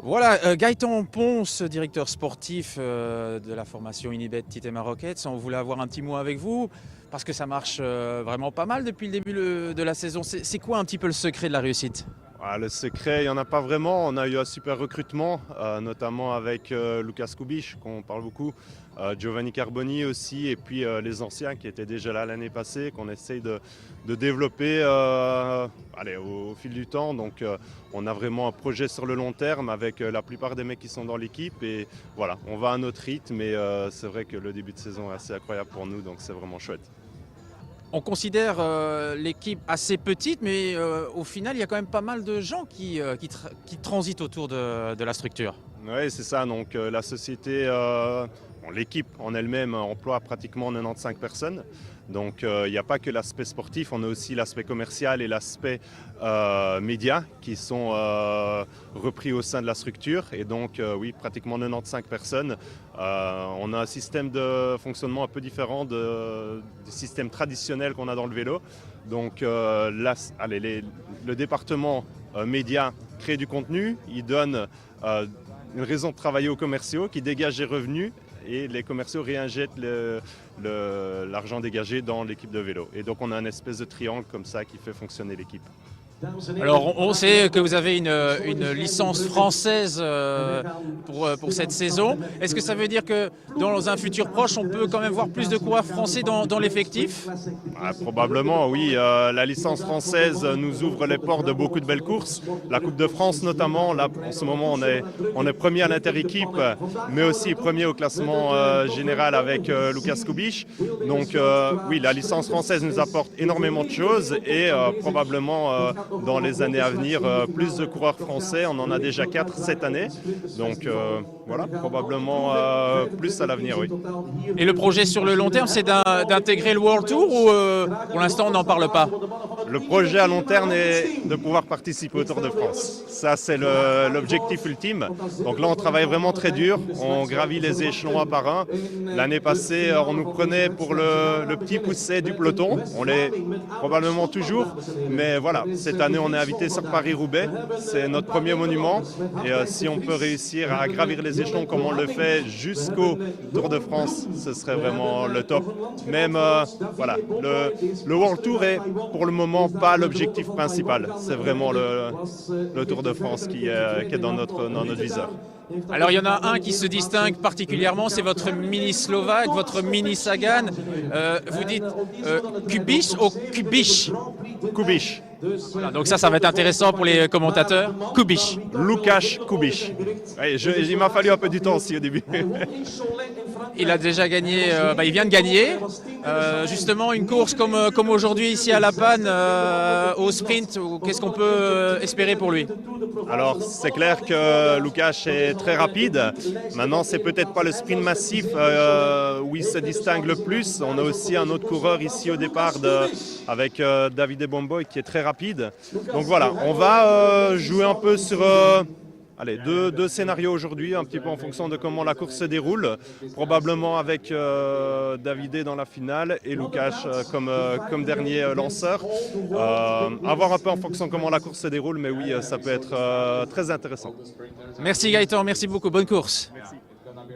Voilà, Gaëtan Ponce, directeur sportif de la formation Unibet Titema Rockets. On voulait avoir un petit mot avec vous parce que ça marche vraiment pas mal depuis le début de la saison. C'est quoi un petit peu le secret de la réussite? Le secret, il n'y en a pas vraiment. On a eu un super recrutement, notamment avec Lucas Kubiš, qu'on parle beaucoup, Giovanni Carboni aussi, et puis les anciens qui étaient déjà là l'année passée, qu'on essaye de développer au fil du temps. Donc on a vraiment un projet sur le long terme avec la plupart des mecs qui sont dans l'équipe. Et voilà, on va à notre rythme, mais c'est vrai que le début de saison est assez incroyable pour nous, donc c'est vraiment chouette. On considère l'équipe assez petite, mais au final, il y a quand même pas mal de gens qui transitent autour de la structure. Oui, c'est ça. Donc la société, l'équipe en elle-même emploie pratiquement 95 personnes. Donc il n'y a pas que l'aspect sportif, on a aussi l'aspect commercial et l'aspect média qui sont repris au sein de la structure. Et donc oui, pratiquement 95 personnes. On a un système de fonctionnement un peu différent du système traditionnel qu'on a dans le vélo. Donc le département média crée du contenu, il donne une raison de travailler aux commerciaux qui dégagent les revenus et les commerciaux réinjectent l'argent dégagé dans l'équipe de vélo. Et donc on a une espèce de triangle comme ça qui fait fonctionner l'équipe. Alors on sait que vous avez une licence française pour cette saison. Est-ce que ça veut dire que dans un futur proche, on peut quand même voir plus de coureurs français dans l'effectif? Probablement, oui. La licence française nous ouvre les portes de beaucoup de belles courses. La Coupe de France notamment. Là, en ce moment, on est premier à l'inter-équipe, mais aussi premier au classement général avec Lucas Kubiš. Donc oui, la licence française nous apporte énormément de choses et probablement dans les années à venir, plus de coureurs français. On en a déjà 4 cette année. Donc voilà, probablement plus à l'avenir, oui. Et le projet sur le long terme, c'est d'intégrer le World Tour ou pour l'instant, on n'en parle pas? Le projet à long terme est de pouvoir participer au Tour de France. Ça, c'est l'objectif ultime. Donc là, on travaille vraiment très dur. On gravit les échelons un par un. L'année passée, on nous prenait pour le petit pousset du peloton. On l'est probablement toujours. Mais voilà, cette année, on est invité sur Paris-Roubaix. C'est notre premier monument. Et si on peut réussir à gravir les échelons comme on le fait jusqu'au Tour de France, ce serait vraiment le top. Même, voilà, le World Tour est pour le moment pas l'objectif principal. C'est vraiment le Tour de France qui est dans notre viseur. Alors il y en a un qui se distingue particulièrement, c'est votre mini Slovaque, votre mini Sagan. Vous dites Kubiš ou Kubiš? Kubiš. Voilà, donc ça va être intéressant pour les commentateurs. Kubiš. Lucas Kubiš. Ouais, il m'a fallu un peu du temps aussi au début. Il a déjà gagné, il vient de gagner. Justement, une course comme aujourd'hui ici à La Panne, au sprint, qu'est-ce qu'on peut espérer pour lui? Alors, c'est clair que Lucas est très rapide. Maintenant, c'est peut-être pas le sprint massif où il se distingue le plus. On a aussi un autre coureur ici au départ avec Davide Bomboy qui est très rapide. Donc voilà, on va jouer un peu sur deux scénarios aujourd'hui, un petit peu en fonction de comment la course se déroule. Probablement avec Davide dans la finale et Lucas comme dernier lanceur. À voir un peu en fonction de comment la course se déroule, mais oui, ça peut être très intéressant. Merci Gaëtan, merci beaucoup, bonne course. Merci.